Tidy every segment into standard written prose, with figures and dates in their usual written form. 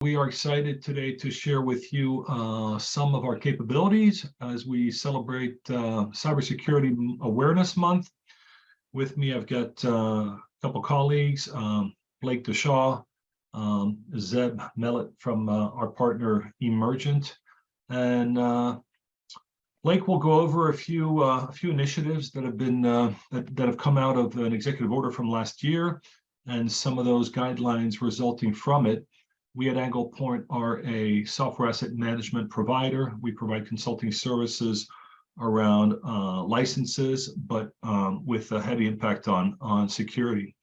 We are excited today to share with you some of our capabilities as we celebrate Cybersecurity Awareness Month. With me, I've got a couple colleagues, Blake DeShaw, Zeb Mellett from our partner Emergent, and Blake will go over a few initiatives that have been that have come out of an executive order from last year, and some of those guidelines resulting from it. We at Anglepoint are a software asset management provider. We provide consulting services around licenses, but with a heavy impact on security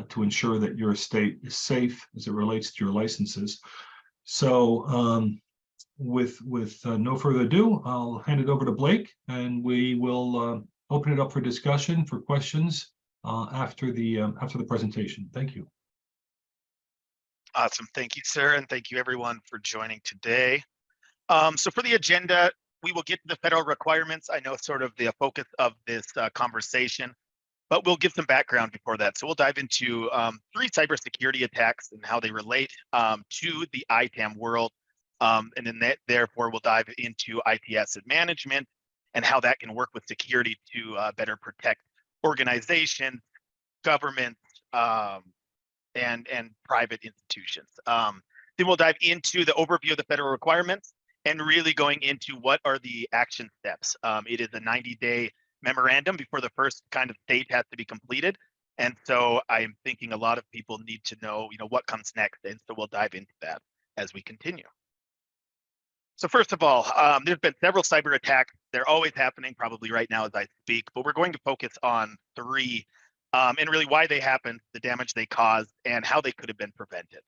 to ensure that your estate is safe as it relates to your licenses. So with no further ado, I'll hand it over to Blake, and we will open it up for discussion, for questions after the presentation. Thank you. Awesome. Thank you, sir. And thank you, everyone, for joining today. So for the agenda, we will get to the federal requirements. I know sort of the focus of this conversation, but we'll give some background before that. So we'll dive into 3 cybersecurity attacks and how they relate to the ITAM world. And then therefore, we'll dive into IT asset management and how that can work with security to better protect organizations, governments, and private institutions. Then we'll dive into the overview of the federal requirements and really going into what are the action steps. It is a 90-day memorandum before the first kind of stage has to be completed. And so I'm thinking a lot of people need to know, what comes next. And so we'll dive into that as we continue. So first of all, there's been several cyber attacks. They're always happening, probably right now as I speak, but we're going to focus on 3 and really why they happened, the damage they caused, and how they could have been prevented.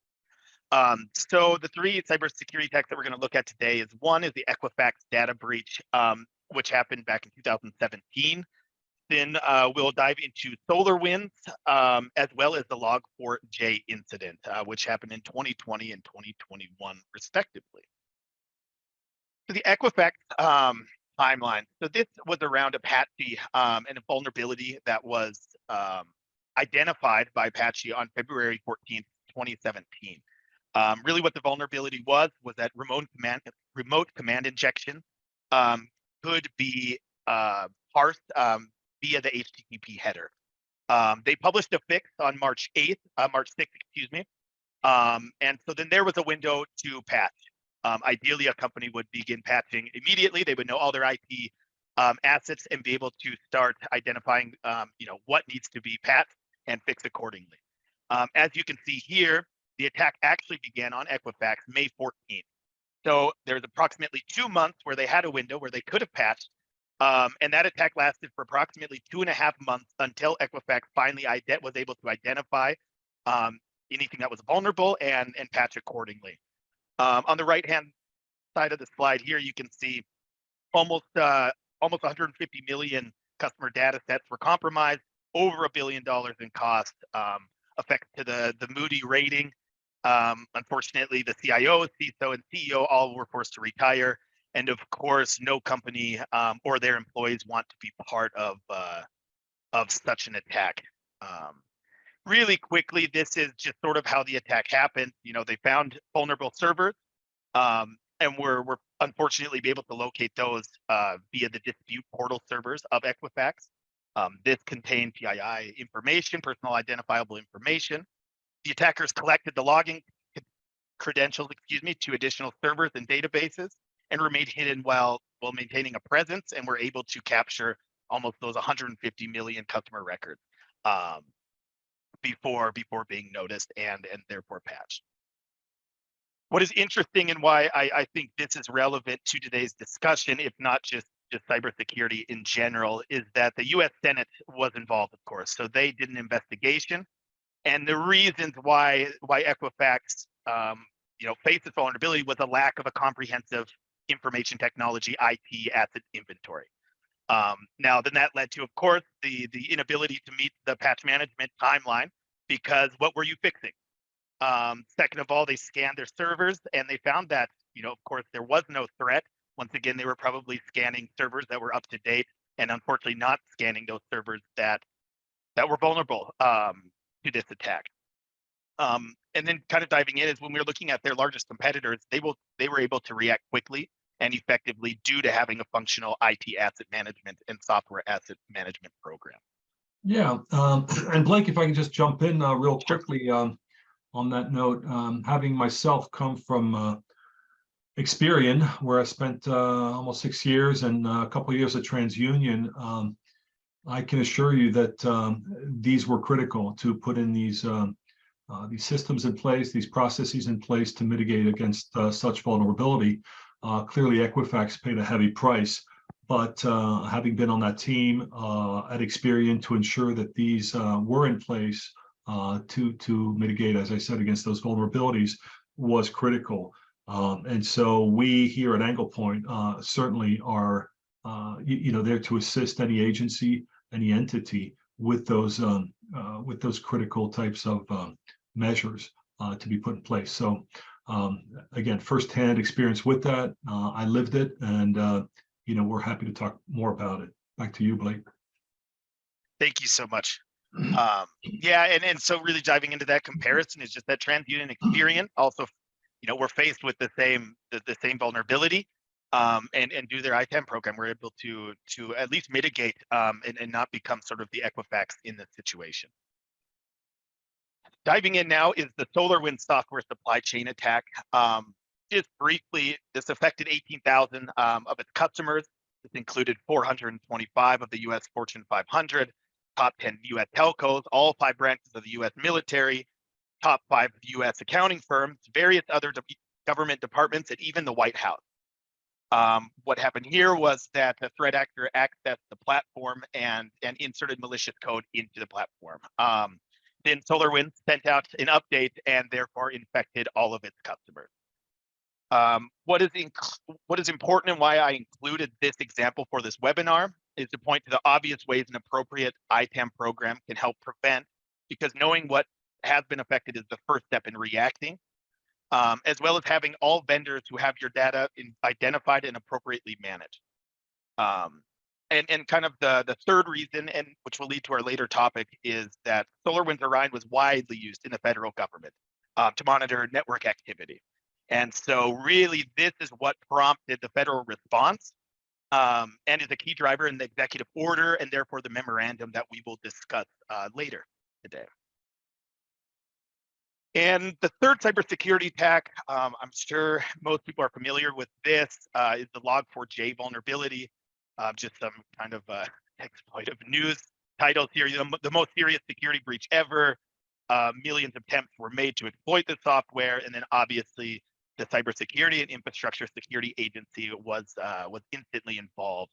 So the 3 cybersecurity attacks that we're going to look at today is one is the Equifax data breach, which happened back in 2017. Then we'll dive into SolarWinds, as well as the Log4J incident, which happened in 2020 and 2021, respectively. So the Equifax timeline. So this was around Apache and a vulnerability that was identified by Apache on February 14th, 2017. Really what the vulnerability was that remote command injection could be parsed via the HTTP header. They published a fix on March 6th, excuse me. And so then there was a window to patch. Ideally, a company would begin patching immediately. They would know all their IT assets and be able to start identifying, what needs to be patched and fixed accordingly. As you can see here, the attack actually began on Equifax May 14th. So there's approximately 2 months where they had a window where they could have patched, and that attack lasted for approximately 2.5 months until Equifax finally was able to identify anything that was vulnerable and patch accordingly. On the right-hand side of the slide here, you can see almost 150 million customer data sets were compromised, over $1 billion in cost, effect to the Moody rating. Unfortunately, the CIO, CISO, and CEO all were forced to retire. And of course, no company or their employees want to be part of such an attack. Really quickly, this is just sort of how the attack happened. They found vulnerable servers and were unfortunately be able to locate those via the dispute portal servers of Equifax. This contained PII information, personal identifiable information. The attackers collected the login credentials, to additional servers and databases and remained hidden while maintaining a presence, and were able to capture almost those 150 million customer records before being noticed and therefore patched. What is interesting and why I think this is relevant to today's discussion, if not just cybersecurity in general, is that the U.S. Senate was involved, of course. So they did an investigation, and the reasons why Equifax faced this vulnerability was a lack of a comprehensive information technology IT asset inventory. Now, then that led to, of course, the inability to meet the patch management timeline, because what were you fixing? Second of all, they scanned their servers and they found that, of course, there was no threat. Once again, they were probably scanning servers that were up to date, and unfortunately not scanning those servers that were vulnerable to this attack. And then kind of diving in is when we were looking at their largest competitors, they were able to react quickly and effectively due to having a functional IT asset management and software asset management program. Yeah, and Blake, if I can just jump in real Sure. quickly on that note, having myself come from Experian, where I spent almost 6 years and a couple of years at TransUnion, I can assure you that these were critical to put in these systems in place, these processes in place to mitigate against such vulnerability. Clearly, Equifax paid a heavy price, but having been on that team at Experian to ensure that these were in place to mitigate, as I said, against those vulnerabilities was critical. And so we here at Anglepoint certainly are, there to assist any agency, any entity with those critical types of measures to be put in place. So again, firsthand experience with that. I lived it, and we're happy to talk more about it. Back to you, Blake. Thank you so much. Yeah, and so really diving into that comparison is just that TransUnion Experian also, we're faced with the same vulnerability, and do their ITAM program, we're able to at least mitigate and not become sort of the Equifax in this situation. Diving in now is the SolarWinds software supply chain attack. Just briefly, this affected 18,000 of its customers. This included 425 of the U.S. Fortune 500, top 10 U.S. telcos, all 5 branches of the U.S. military, top 5 U.S. accounting firms, various other government departments, and even the White House. What happened here was that the threat actor accessed the platform and inserted malicious code into the platform. Then SolarWinds sent out an update and therefore infected all of its customers. What is important and why I included this example for this webinar is to point to the obvious ways an appropriate ITAM program can help prevent, because knowing what has been affected is the first step in reacting, as well as having all vendors who have your data identified and appropriately managed. And kind of the third reason, and which will lead to our later topic, is that SolarWinds Orion was widely used in the federal government to monitor network activity. And so really this is what prompted the federal response and is a key driver in the executive order and therefore the memorandum that we will discuss later today. And the third cybersecurity attack, I'm sure most people are familiar with this, is the Log4J vulnerability. Just some kind of exploitive news titles here. The most serious security breach ever. Millions of attempts were made to exploit the software, and then obviously the Cybersecurity and Infrastructure Security Agency was instantly involved.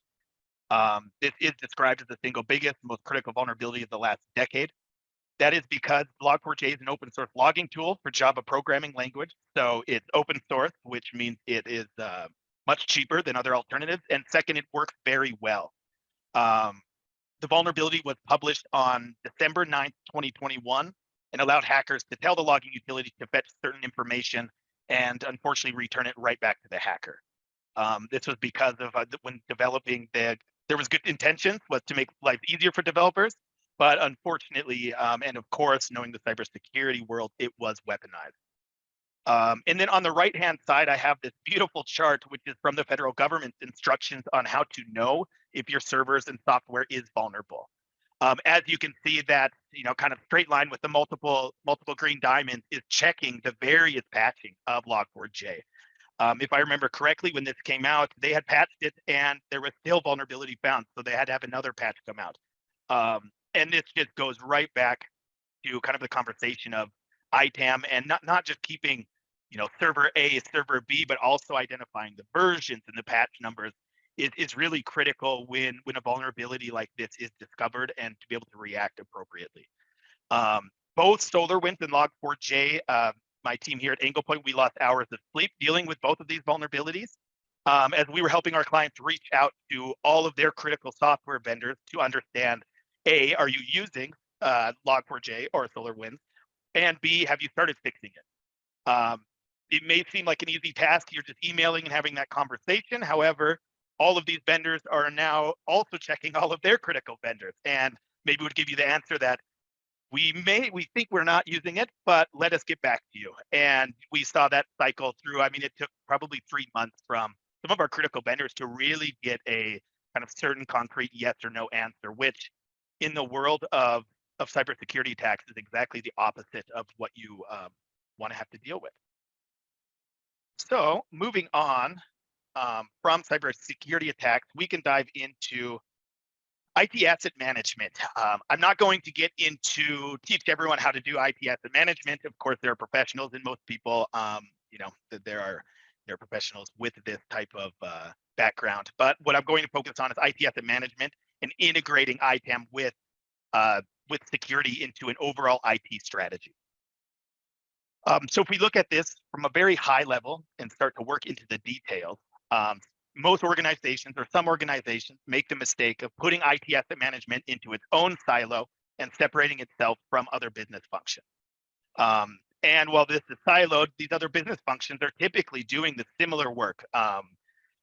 This is described as the single biggest, most critical vulnerability of the last decade. That is because Log4j is an open source logging tool for Java programming language. So it's open source, which means it is much cheaper than other alternatives. And second, it works very well. The vulnerability was published on December 9th, 2021, and allowed hackers to tell the logging utility to fetch certain information and unfortunately return it right back to the hacker. This was because of when developing there was good intentions, was to make life easier for developers, but unfortunately, and of course, knowing the cybersecurity world, it was weaponized. And then on the right-hand side, I have this beautiful chart, which is from the federal government's instructions on how to know if your servers and software is vulnerable. As you can see, that kind of straight line with the multiple green diamonds is checking the various patching of Log4j. If I remember correctly, when this came out, they had patched it and there was still vulnerability found, so they had to have another patch come out. And this just goes right back to kind of the conversation of ITAM and not just keeping server A, server B, but also identifying the versions and the patch numbers is really critical when a vulnerability like this is discovered and to be able to react appropriately. Both SolarWinds and Log4j, my team here at Anglepoint, we lost hours of sleep dealing with both of these vulnerabilities as we were helping our clients reach out to all of their critical software vendors to understand, A, are you using Log4j or SolarWinds? And B, have you started fixing it? It may seem like an easy task. You're just emailing and having that conversation. However, all of these vendors are now also checking all of their critical vendors, and maybe would give you the answer that we think we're not using it, but let us get back to you. And we saw that cycle through. I mean, it took probably 3 months from some of our critical vendors to really get a kind of certain concrete yes or no answer, which in the world of cybersecurity attacks is exactly the opposite of what you want to have to deal with. So moving on from cybersecurity attacks, we can dive into IT asset management. I'm not going to get into teach everyone how to do IT asset management. Of course, there are professionals, and most people, there are professionals with this type of background. But what I'm going to focus on is IT asset management and integrating ITAM with security into an overall IT strategy. So if we look at this from a very high level and start to work into the details, most organizations or some organizations make the mistake of putting IT asset management into its own silo and separating itself from other business functions. And while this is siloed, these other business functions are typically doing the similar work,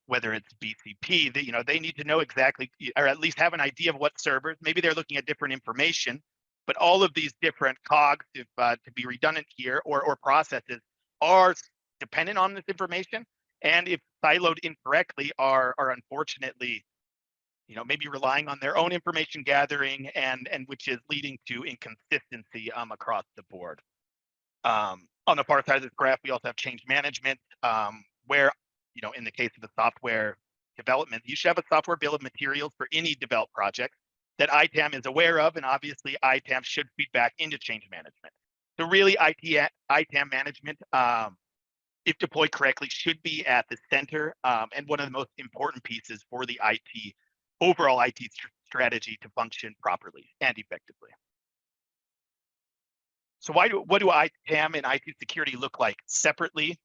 whether it's BCP, they need to know exactly, or at least have an idea of what servers, maybe they're looking at different information, but all of these different cogs, if to be redundant here, or processes are dependent on this information. And if siloed incorrectly, are unfortunately, maybe relying on their own information gathering, and which is leading to inconsistency across the board. On the far side of this graph, we also have change management, where, in the case of the software development, you should have a software bill of materials for any developed project that ITAM is aware of, and obviously ITAM should feed back into change management. So really, ITAM management, if deployed correctly, should be at the center, and one of the most important pieces for the overall IT strategy to function properly and effectively. So what do ITAM and IT security look like separately?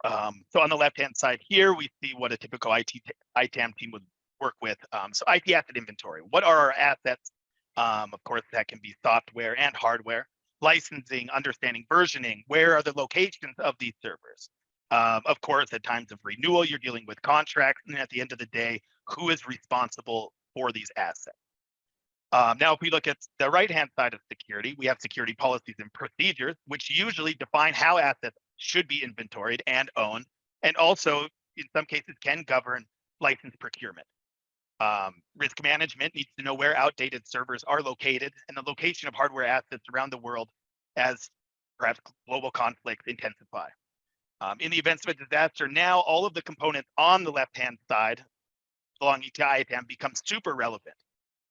So on the left-hand side here, we see what a typical ITAM team would work with. So IT asset inventory. What are our assets? Of course, that can be software and hardware. Licensing, understanding versioning. Where are the locations of these servers? Of course, at times of renewal, you're dealing with contracts. And at the end of the day, who is responsible for these assets? Now, if we look at the right-hand side of security, we have security policies and procedures, which usually define how assets should be inventoried and owned, and also, in some cases, can govern license procurement. Risk management needs to know where outdated servers are located and the location of hardware assets around the world as perhaps global conflicts intensify. In the events of a disaster, now all of the components on the left-hand side belonging to ITAM become super relevant.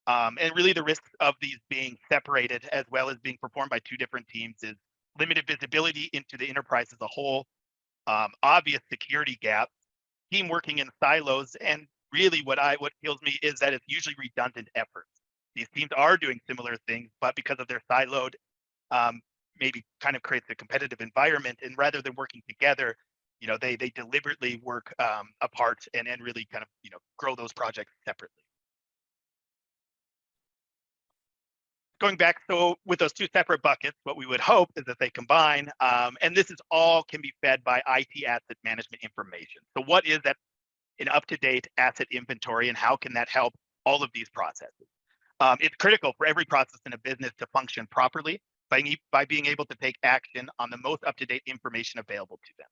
And really the risks of these being separated as well as being performed by two different teams is limited visibility into the enterprise as a whole, obvious security gaps, team working in silos, and really what kills me is that it's usually redundant efforts. These teams are doing similar things, but because of their siloed, maybe kind of creates a competitive environment, and rather than working together, they deliberately work apart and really kind of grow those projects separately. Going back, so with those two separate buckets, what we would hope is that they combine, and this is all can be fed by IT asset management information. So what is that an up-to-date asset inventory, and how can that help all of these processes? It's critical for every process in a business to function properly by being able to take action on the most up-to-date information available to them.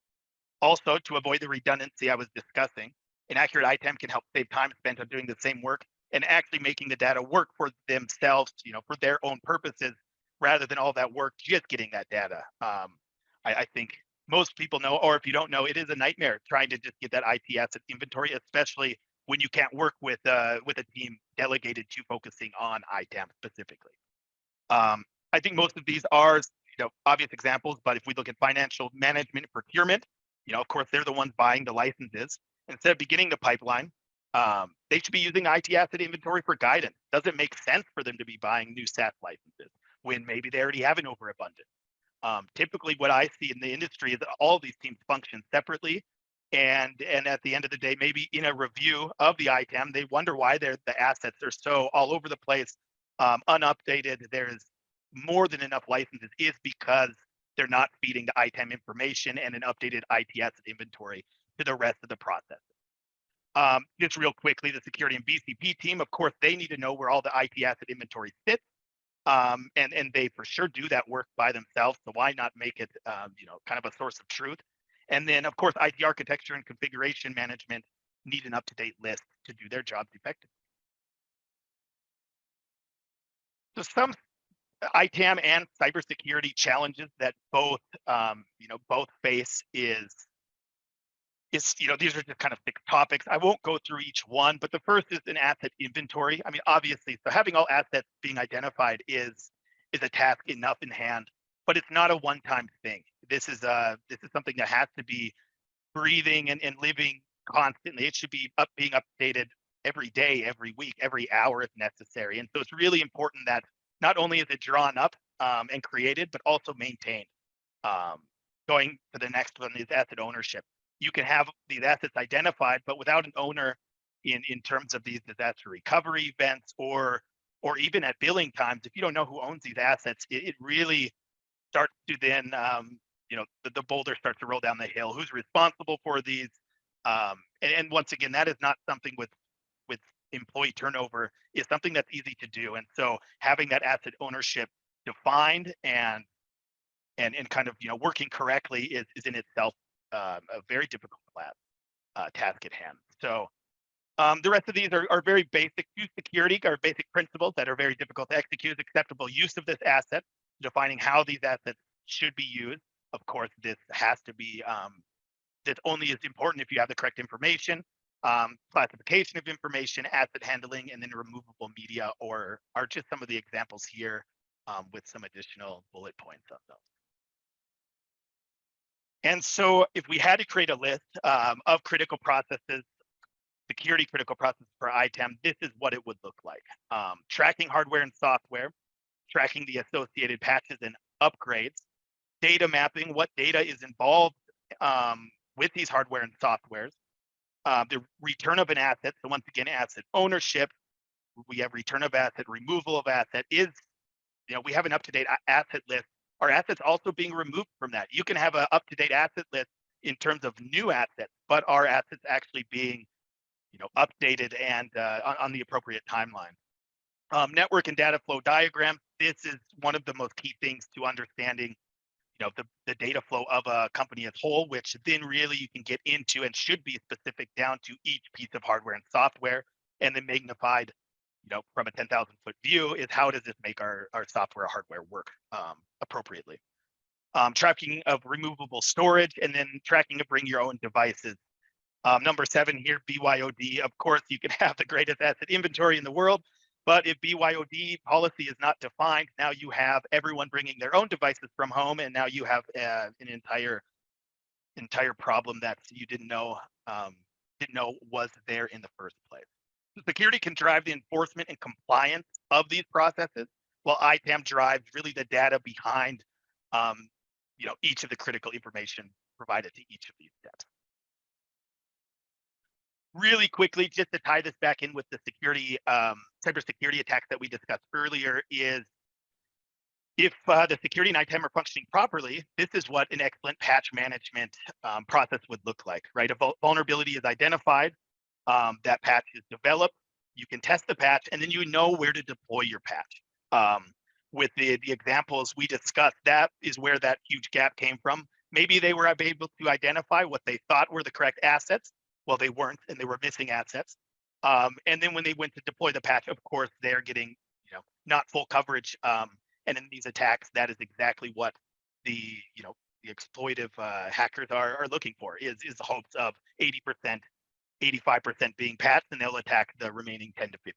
Also, to avoid the redundancy I was discussing, an accurate ITAM can help save time spent on doing the same work and actually making the data work for themselves, for their own purposes, rather than all that work just getting that data. I think most people know, or if you don't know, it is a nightmare trying to just get that IT asset inventory, especially when you can't work with a team delegated to focusing on ITAM specifically. I think most of these are obvious examples, but if we look at financial management and procurement, of course, they're the ones buying the licenses. Instead of beginning the pipeline, they should be using IT asset inventory for guidance. Doesn't make sense for them to be buying new SaaS licenses when maybe they already have an overabundance. Typically, what I see in the industry is that all of these teams function separately, and at the end of the day, maybe in a review of the ITAM, they wonder why the assets are so all over the place, unupdated. There's more than enough licenses is because they're not feeding the ITAM information and an updated IT asset inventory to the rest of the process. Just real quickly, the security and BCP team, of course, they need to know where all the IT asset inventory sits. and they for sure do that work by themselves. So why not make it, kind of a source of truth? And then, of course, IT architecture and configuration management need an up-to-date list to do their jobs effectively. So some ITAM and cybersecurity challenges that both face is these are just kind of 6 topics. I won't go through each one, but the first is an asset inventory. I mean, obviously, so having all assets being identified is a task enough in hand, but it's not a one-time thing. This is something that has to be breathing and living constantly. It should be being updated every day, every week, every hour if necessary. And so it's really important that not only is it drawn up and created, but also maintained. Going to the next one is asset ownership. You can have these assets identified, but without an owner in terms of these disaster recovery events or even at billing times, if you don't know who owns these assets, it really starts to then, the boulder starts to roll down the hill. Who's responsible for these? And once again, that is not something with employee turnover is something that's easy to do. And so having that asset ownership defined and kind of, working correctly is in itself a very difficult task at hand. So the rest of these are very basic to security, are basic principles that are very difficult to execute. Acceptable use of this asset, defining how these assets should be used. Of course, this has to be this only is important if you have the correct information. Classification of information, asset handling, and then removable media are just some of the examples here with some additional bullet points of those. And so if we had to create a list of critical processes, security critical processes for ITAM, this is what it would look like. Tracking hardware and software, tracking the associated patches and upgrades, data mapping, what data is involved with these hardware and softwares, the return of an asset. So once again, asset ownership, we have return of asset, removal of asset we have an up-to-date asset list. Are assets also being removed from that? You can have an up-to-date asset list in terms of new assets, but are assets actually being, updated and on the appropriate timeline? Network and data flow diagram. This is one of the most key things to understanding, the data flow of a company as whole, which then really you can get into and should be specific down to each piece of hardware and software, and then magnified from a 10,000 foot view is how does this make our software or hardware work appropriately. Tracking of removable storage, and then tracking of bring your own devices. Number 7 here, BYOD. Of course, you can have the greatest asset inventory in the world, but if BYOD policy is not defined, now you have everyone bringing their own devices from home, and now you have an entire problem that you didn't know was there in the first place. Security can drive the enforcement and compliance of these processes, while ITAM drives really the data behind, each of the critical information provided to each of these steps. Really quickly, just to tie this back in with the cybersecurity attacks that we discussed earlier, is if the security and ITAM are functioning properly, this is what an excellent patch management process would look like, right? A vulnerability is identified. That patch is developed, you can test the patch, and then you know where to deploy your patch. With the examples we discussed, that is where that huge gap came from. Maybe they were able to identify what they thought were the correct assets. Well, they weren't, and they were missing assets. And then when they went to deploy the patch, of course, they're getting not full coverage. And in these attacks, that is exactly what the exploitive hackers are looking for, is the hopes of 80%. 85% being patched, and they'll attack the remaining 10 to 15%.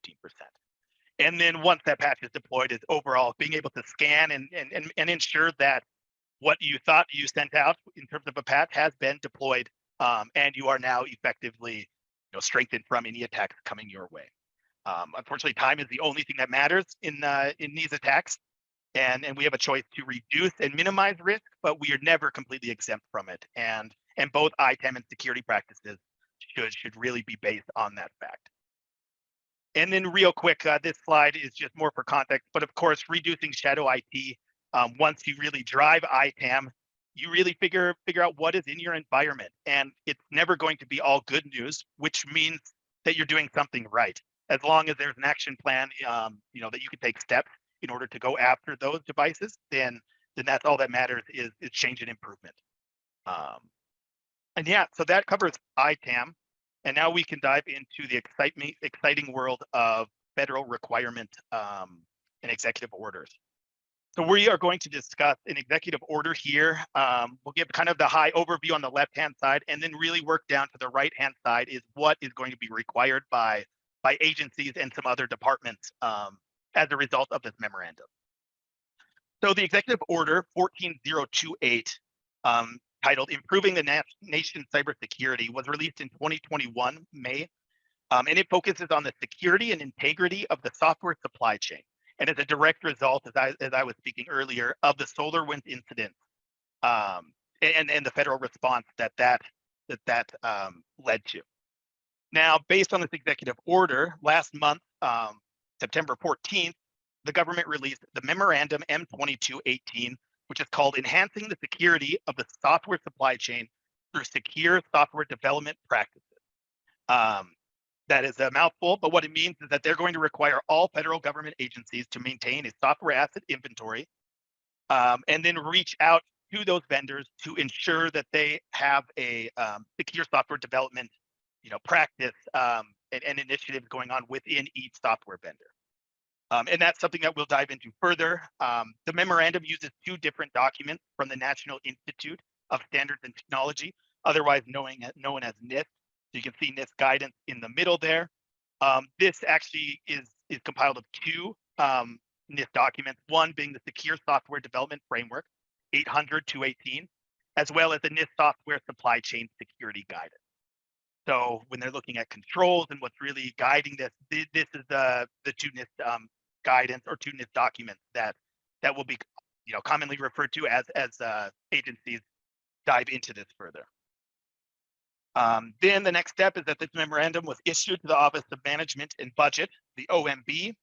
And then once that patch is deployed, is overall being able to scan and ensure that what you thought you sent out in terms of a patch has been deployed, and you are now effectively strengthened from any attacks coming your way. Unfortunately, time is the only thing that matters in these attacks, and we have a choice to reduce and minimize risk, but we are never completely exempt from it. And both ITAM and security practices should really be based on that fact. And then real quick, this slide is just more for context, but of course, reducing shadow IT, once you really drive ITAM, you really figure out what is in your environment, and it's never going to be all good news, which means that you're doing something right. As long as there's an action plan, that you can take steps, in order to go after those devices, then that's all that matters is change and improvement. And yeah, so that covers ITAM. And now we can dive into the exciting world of federal requirement and executive orders. So we are going to discuss an executive order here. We'll give kind of the high overview on the left-hand side, and then really work down to the right-hand side is what is going to be required by agencies and some other departments as a result of this memorandum. So the executive order 14028, titled Improving the Nation's Cybersecurity, was released in 2021, May, and it focuses on the security and integrity of the software supply chain. And as a direct result, as I was speaking earlier, of the SolarWinds incident and the federal response that led to. Now, based on this executive order, last month, September 14th, the government released the Memorandum M2218, which is called Enhancing the Security of the Software Supply Chain Through Secure Software Development Practices. That is a mouthful, but what it means is that they're going to require all federal government agencies to maintain a software asset inventory and then reach out to those vendors to ensure that they have a secure software development practice and initiatives going on within each software vendor. And that's something that we'll dive into further. The memorandum uses two different documents from the National Institute of Standards and Technology, otherwise known as NIST. So you can see NIST guidance in the middle there. This actually is compiled of two NIST documents, one being the Secure Software Development Framework, 800-218, as well as the NIST Software Supply Chain Security Guidance. So when they're looking at controls and what's really guiding this, this is the two NIST guidance or two NIST documents that will be commonly referred to as agencies dive into this further. Then the next step is that this memorandum was issued to the Office of Management and Budget, the OMB,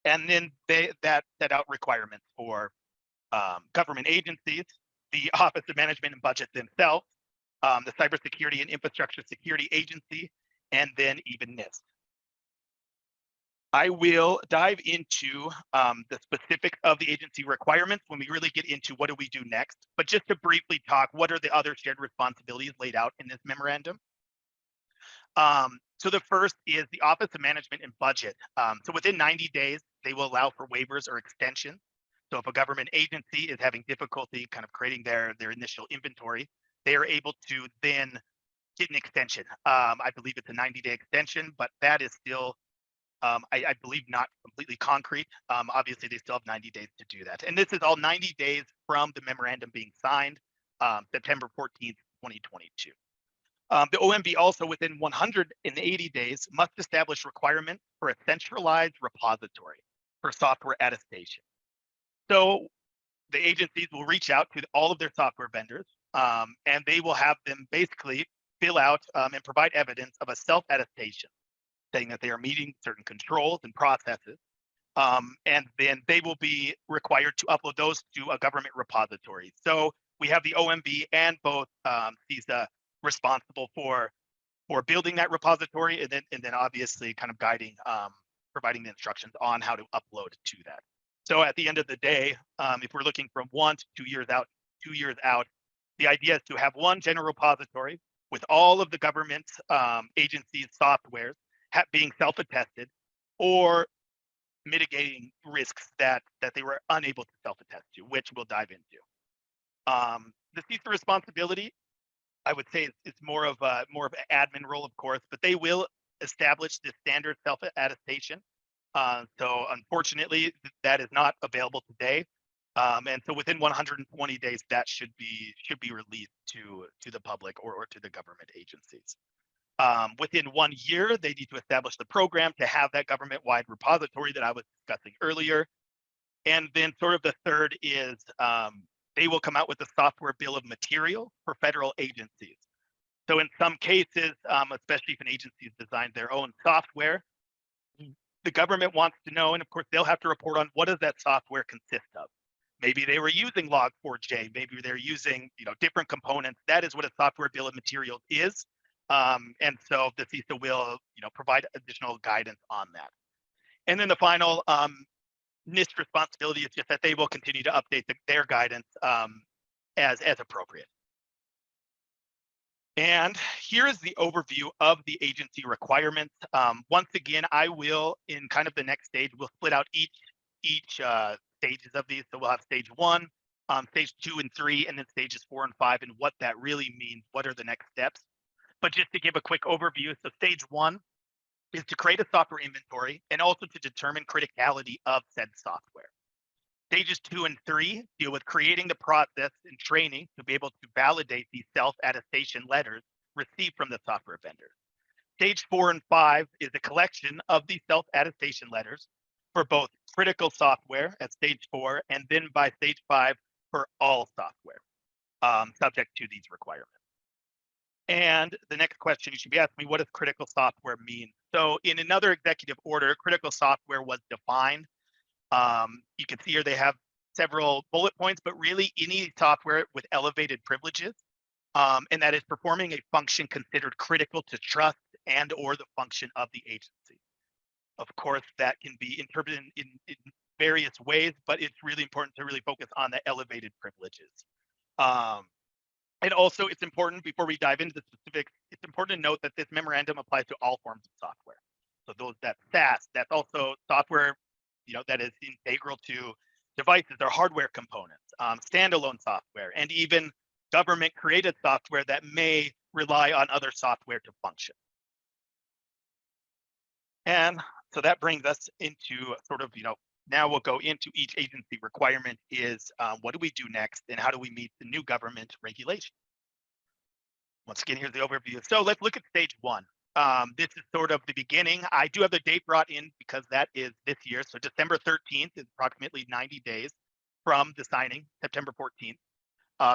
and then that set out requirements for government agencies, the Office of Management and Budget themselves, the Cybersecurity and Infrastructure Security Agency, and then even NIST. I will dive into the specifics of the agency requirements when we really get into what do we do next. But just to briefly talk, what are the other shared responsibilities laid out in this memorandum? So the first is the Office of Management and Budget. So within 90 days, they will allow for waivers or extensions. So if a government agency is having difficulty kind of creating their initial inventory, they are able to then get an extension. I believe it's a 90-day extension, but that is still, I believe, not completely concrete. Obviously, they still have 90 days to do that. And this is all 90 days from the memorandum being signed, September 14th, 2022. The OMB also, within 180 days, must establish requirements for a centralized repository for software attestation. So the agencies will reach out to all of their software vendors, and they will have them basically fill out and provide evidence of a self-attestation, saying that they are meeting certain controls and processes, and then they will be required to upload those to a government repository. So we have the OMB and both CISA responsible for building that repository, and then obviously kind of guiding, providing the instructions on how to upload to that. So at the end of the day, if we're looking from 1 to 2 years out, the idea is to have one general repository with all of the government agencies' softwares being self-attested or mitigating risks that they were unable to self-attest to, which we'll dive into. The CISA responsibility, I would say, it's more of an admin role, of course, but they will establish this standard self-attestation. So unfortunately, that is not available today. And so within 120 days, that should be released to the public or to the government agencies. Within 1 year, they need to establish the program to have that government-wide repository that I was discussing earlier. And then sort of the third is they will come out with a software bill of material for federal agencies. So in some cases, especially if an agency has designed their own software, the government wants to know, and of course they'll have to report on what does that software consist of. Maybe they were using Log4j, maybe they're using different components. That is what a software bill of materials is. And so the CISA will provide additional guidance on that. And then the final NIST responsibility is just that they will continue to update their guidance as appropriate. And here is the overview of the agency requirements. Once again, I will, in kind of the next stage, we'll split out each stages of these. So we'll have stage 1, stage 2 and 3, and then stages 4 and 5, and what that really means. What are the next steps? But just to give a quick overview, so stage 1 is to create a software inventory and also to determine criticality of said software. Stages 2 and 3 deal with creating the process and training to be able to validate these self-attestation letters received from the software vendor. Stage 4 and 5 is the collection of these self-attestation letters for both critical software at stage 4, and then by stage 5 for all software subject to these requirements. And the next question you should be asking me, what does critical software mean? So in another executive order, critical software was defined. You can see here they have several bullet points, but really any software with elevated privileges, and that is performing a function considered critical to trust and or the function of the agency. Of course, that can be interpreted in various ways, but it's really important to really focus on the elevated privileges. And also, it's important, before we dive into the specifics, it's important to note that this memorandum applies to all forms of software. So those that SaaS, that's also software, that is integral to devices or hardware components, standalone software, and even government-created software that may rely on other software to function. And so that brings us into sort of, now we'll go into each agency requirement is what do we do next and how do we meet the new government regulation? Once again, here's the overview. So let's look at stage 1. This is sort of the beginning. I do have the date brought in because that is this year. So December 13th is approximately 90 days from the signing, September 14th.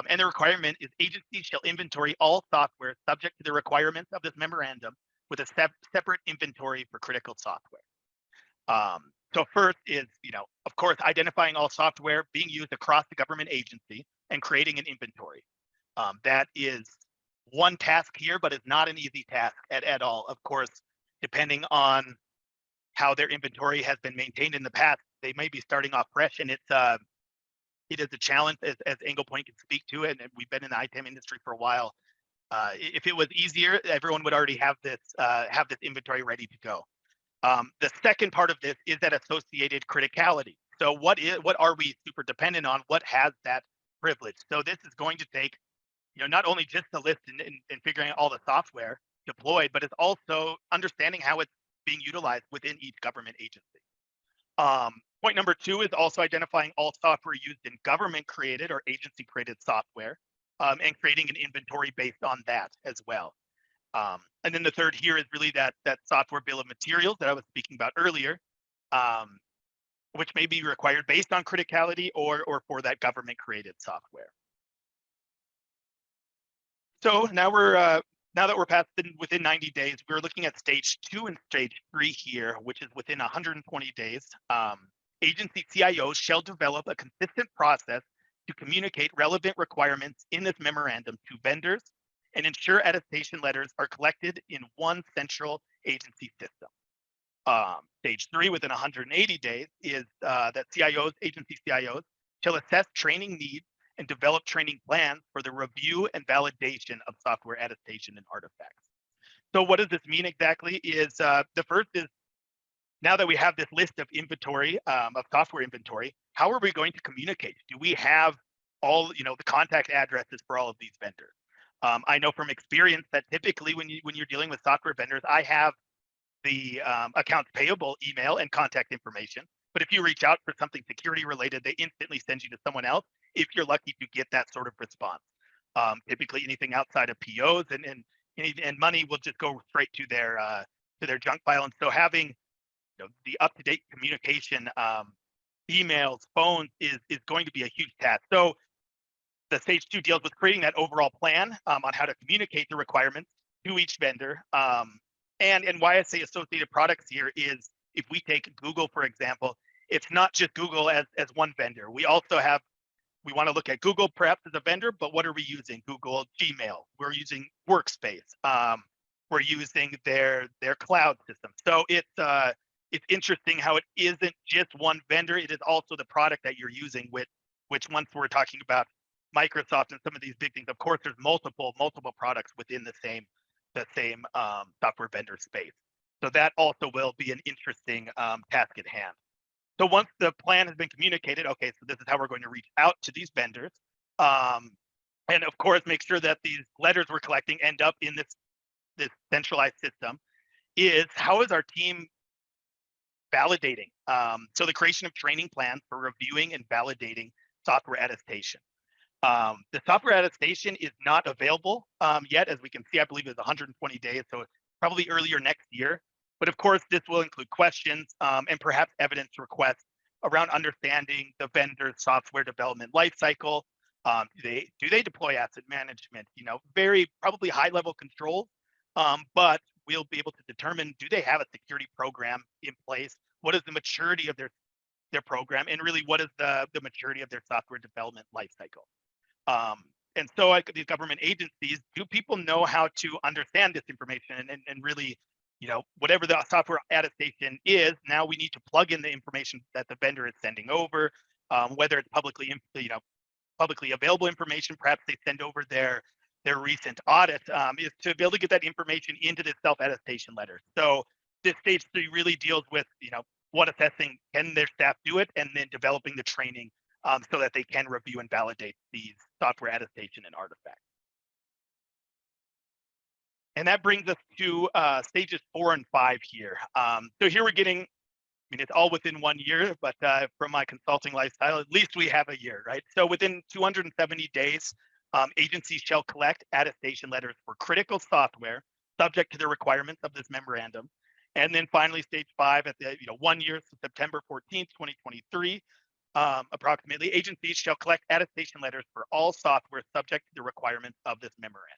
And the requirement is agencies shall inventory all software subject to the requirements of this memorandum with a separate inventory for critical software. So first is, of course, identifying all software being used across the government agency and creating an inventory. That is one task here, but it's not an easy task at all. Of course, depending on how their inventory has been maintained in the past, they may be starting off fresh, and it is a challenge as Anglepoint can speak to it, and we've been in the ITAM industry for a while. If it was easier, everyone would already have this inventory ready to go. The second part of this is that associated criticality. So what are we super dependent on? What has that privilege? So this is going to take, not only just the list and figuring out all the software deployed, but it's also understanding how it's being utilized within each government agency. Point number 2 is also identifying all software used in government created or agency created software, and creating an inventory based on that as well. And then the third here is really that software bill of materials that I was speaking about earlier, which may be required based on criticality or for that government created software. So now now that we're past within 90 days, we're looking at stage 2 and stage 3 here, which is within 120 days. Agency CIOs shall develop a consistent process to communicate relevant requirements in this memorandum to vendors and ensure attestation letters are collected in one central agency system. Stage 3 within 180 days is that agency CIOs shall assess training needs and develop training plans for the review and validation of software attestation and artifacts. So what does this mean exactly is the first is, now that we have this list of inventory, of software inventory, how are we going to communicate? Do we have all, the contact addresses for all of these vendors? I know from experience that typically when you're dealing with software vendors, I have the accounts payable email and contact information. But if you reach out for something security related, they instantly send you to someone else if you're lucky to get that sort of response. Typically anything outside of POs and money will just go straight to their junk file. And so having the up-to-date communication, emails, phones is going to be a huge task. So the stage 2 deals with creating that overall plan on how to communicate the requirements to each vendor. And why I say associated products here is, if we take Google, for example, it's not just Google as one vendor. We also we want to look at Google perhaps as a vendor, but what are we using? Google Gmail, we're using Workspace, we're using their cloud system. So it's it's interesting how it isn't just one vendor, it is also the product that you're using, which once we're talking about Microsoft and some of these big things, of course, there's multiple products within the same software vendor space. So that also will be an interesting task at hand. So once the plan has been communicated, okay, so this is how we're going to reach out to these vendors. And of course, make sure that these letters we're collecting end up in this centralized system. Is how is our team validating? So the creation of training plans for reviewing and validating software attestation. The software attestation is not available yet, as we can see. I believe it's 120 days, so probably earlier next year. But of course, this will include questions and perhaps evidence requests around understanding the vendor's software development lifecycle. Do they deploy asset management? Very probably high level controls, but we'll be able to determine, do they have a security program in place? What is the maturity of their program, and really what is the maturity of their software development lifecycle? And so these government agencies, do people know how to understand this information and really, whatever the software attestation is, now we need to plug in the information that the vendor is sending over, whether it's publicly available information, perhaps they send over their recent audit, is to be able to get that information into this self-attestation letter. So this stage 3 really deals with, what assessing, can their staff do it, and then developing the training so that they can review and validate these software attestation and artifacts. And that brings us to stages 4 and 5 here. So here we're getting, it's all within 1 year, but from my consulting lifestyle, at least we have a year, right? So within 270 days, agencies shall collect attestation letters for critical software subject to the requirements of this memorandum. And then finally, stage 5 at the 1 year, so September 14th, 2023, approximately, agencies shall collect attestation letters for all software subject to the requirements of this memorandum.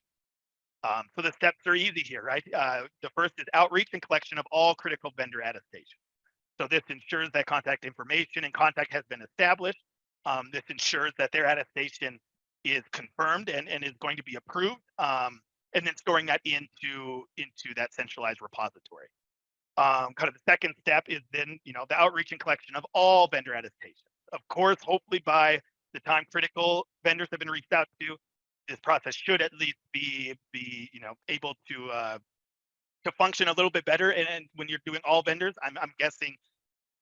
So the steps are easy here, right? The first is outreach and collection of all critical vendor attestation. So this ensures that contact information and contact has been established. This ensures that their attestation is confirmed and is going to be approved, and then storing that into that centralized repository. Kind of the second step is then, the outreach and collection of all vendor attestations. Of course, hopefully by the time critical vendors have been reached out to, this process should at least be able to function a little bit better. And when you're doing all vendors, I'm guessing,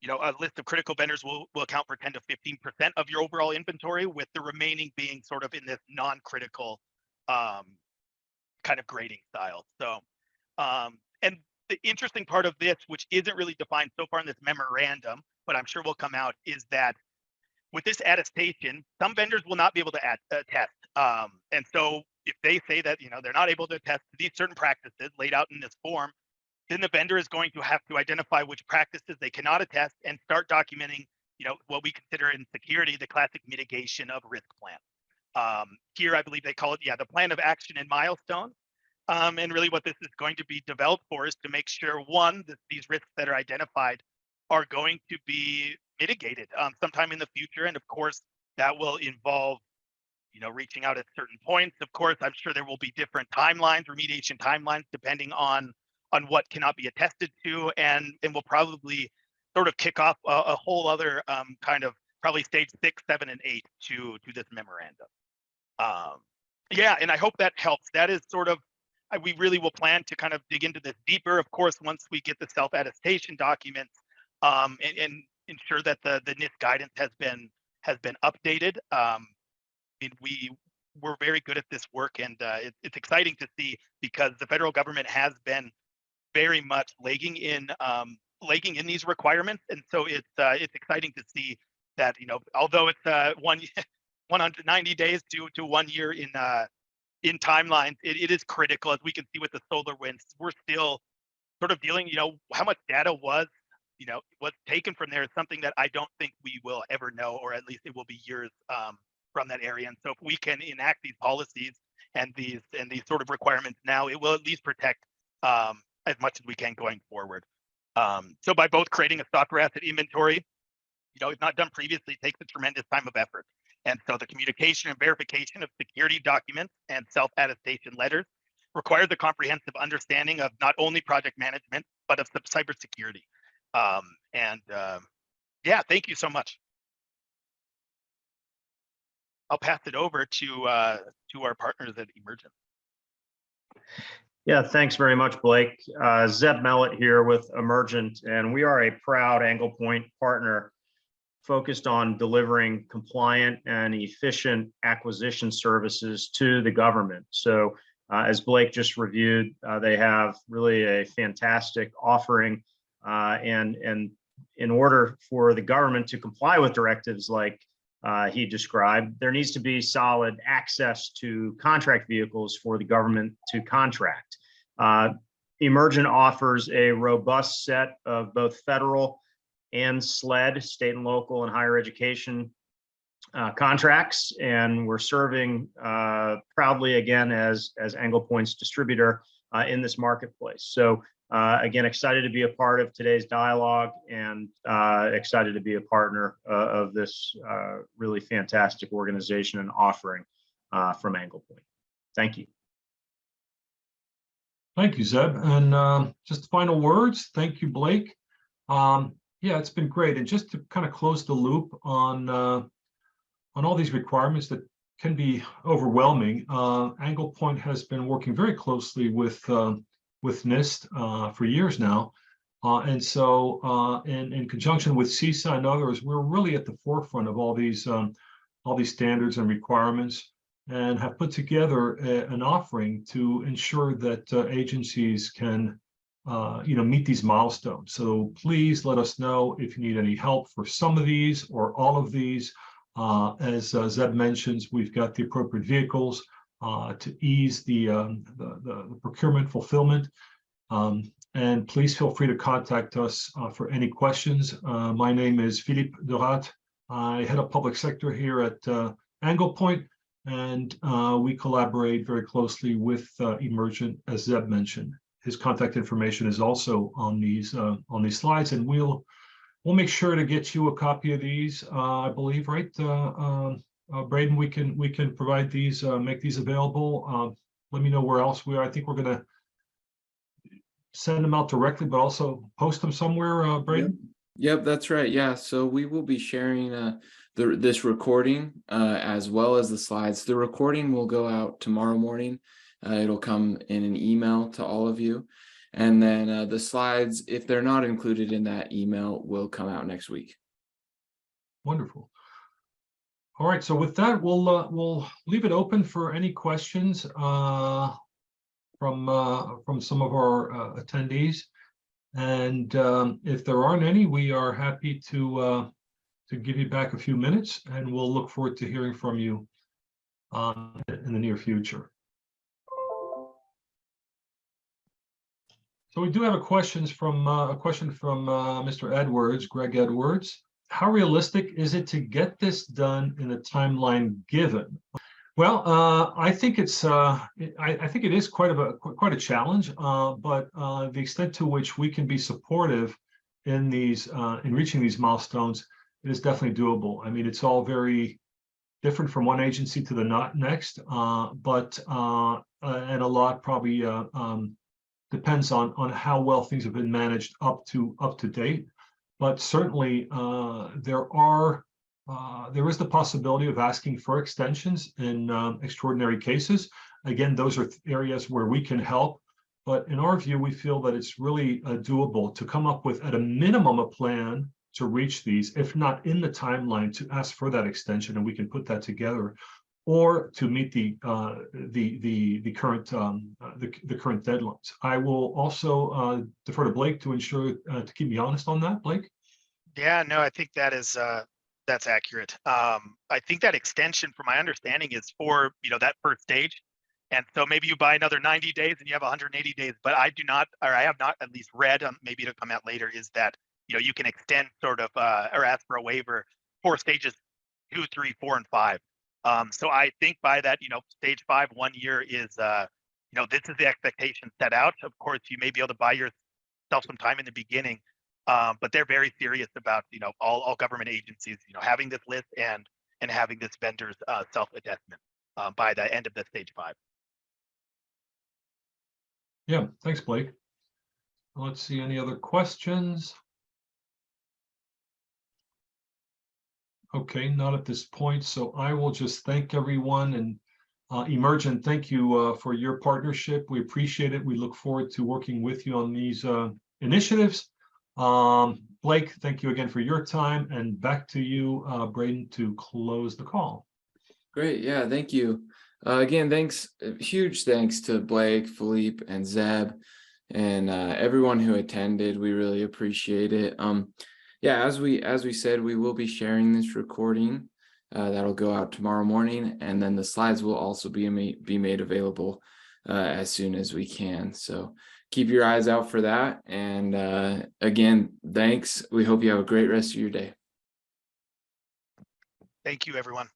a list of critical vendors will account for 10 to 15% of your overall inventory, with the remaining being sort of in this non-critical kind of grading style. So, and the interesting part of this, which isn't really defined so far in this memorandum, but I'm sure will come out, is that with this attestation, some vendors will not be able to attest. And so if they say that, they're not able to attest to these certain practices laid out in this form, then the vendor is going to have to identify which practices they cannot attest and start documenting, what we consider in security, the classic mitigation of risk plan. Here, I believe they call it, the plan of action and milestones. And really what this is going to be developed for is to make sure, one, that these risks that are identified are going to be mitigated sometime in the future. And of course, that will involve, reaching out at certain points. Of course, I'm sure there will be different timelines, remediation timelines, depending on what cannot be attested to, and will probably sort of kick off a whole other kind of probably stage 6, 7, and 8 to this memorandum. And I hope that helps. That is sort of, we really will plan to kind of dig into this deeper, of course, once we get the self-attestation documents and ensure that the NIST guidance has been updated. We're very good at this work, and it's exciting to see, because the federal government has been very much lagging in these requirements, and so it's exciting to see that, although it's 190 days to 1 year in timelines, it is critical. As we can see with the SolarWinds, we're still sort of dealing, how much data was taken from there is something that I don't think we will ever know, or at least it will be years from that area. And so if we can enact these policies and these sort of requirements now, it will at least protect as much as we can going forward. So by both creating a software asset inventory, it's not done previously, it takes a tremendous time of effort. And so the communication and verification of security documents and self-attestation letters requires a comprehensive understanding of not only project management, but of cybersecurity. Yeah, thank you so much. I'll pass it over to our partners at Emergent. Yeah, thanks very much, Blake. Zeb Mellett here with Emergent, and we are a proud Anglepoint partner focused on delivering compliant and efficient acquisition services to the government. So as Blake just reviewed, they have really a fantastic offering. And in order for the government to comply with directives like he described, there needs to be solid access to contract vehicles for the government to contract. Emergent offers a robust set of both federal and SLED, state and local and higher education contracts, and we're serving proudly again as Anglepoint's distributor in this marketplace. So again, excited to be a part of today's dialogue and excited to be a partner of this really fantastic organization and offering from Anglepoint. Thank you. Thank you, Zeb. And just final words. Thank you, Blake. Yeah, it's been great. And just to kind of close the loop on all these requirements that can be overwhelming, Anglepoint has been working very closely with NIST for years now. And so in conjunction with CISA and others, we're really at the forefront of all these standards and requirements, and have put together an offering to ensure that agencies can meet these milestones. So please let us know if you need any help for some of these or all of these. As Zeb mentions, we've got the appropriate vehicles to ease the procurement fulfillment. And please feel free to contact us for any questions. My name is Philippe Dorat. I head up public sector here at Anglepoint, and we collaborate very closely with Emergent, as Zeb mentioned. His contact information is also on these slides, and we'll make sure to get you a copy of these. I believe, right, Braden, we can provide these, make these available. Let me know where else we are. I think we're going to send them out directly, but also post them somewhere, Braden. Yep, that's right. Yeah, so we will be sharing this recording as well as the slides. The recording will go out tomorrow morning. It'll come in an email to all of you. And then the slides, if they're not included in that email, will come out next week. Wonderful. All right, so with that, we'll leave it open for any questions from some of our attendees. And if there aren't any, we are happy to give you back a few minutes, and we'll look forward to hearing from you in the near future. So we do have a question from Mr. Edwards, Greg Edwards. How realistic is it to get this done in the timeline given? Well, I think it's I think it is quite a challenge, but the extent to which we can be supportive in reaching these milestones, it is definitely doable. I mean, it's all very different from one agency to the next, but and a lot probably depends on how well things have been managed up to date. But certainly there is the possibility of asking for extensions in extraordinary cases. Again, those are areas where we can help. But in our view, we feel that it's really doable to come up with, at a minimum, a plan to reach these, if not in the timeline, to ask for that extension, and we can put that together, or to meet the current deadlines. I will also defer to Blake to ensure to keep me honest on that. Blake? Yeah, no, I think that is that's accurate. I think that extension, from my understanding, is for that first stage, and so maybe you buy another 90 days and you have 180 days. But I do not, or I have not at least read, maybe it'll come out later, is that you can extend sort of or ask for a waiver for stages 2, 3, 4, and 5. So I think by that, stage 5, 1 year is, this is the expectation set out. Of course, you may be able to buy yourself some time in the beginning, but they're very serious about, all government agencies, having this list and having this vendor's self-assessment by the end of the stage 5. Yeah, thanks, Blake. Let's see, any other questions? Okay, not at this point. So I will just thank everyone, and Emergent, thank you for your partnership. We appreciate it. We look forward to working with you on these initiatives. Blake, thank you again for your time, and back to you, Braden, to close the call. Great. Yeah, thank you. Again, huge thanks to Blake, Philippe, and Zeb, and everyone who attended. We really appreciate it. Yeah, as we said, we will be sharing this recording. That'll go out tomorrow morning, and then the slides will also be made available as soon as we can. So keep your eyes out for that. And again, thanks. We hope you have a great rest of your day. Thank you, everyone.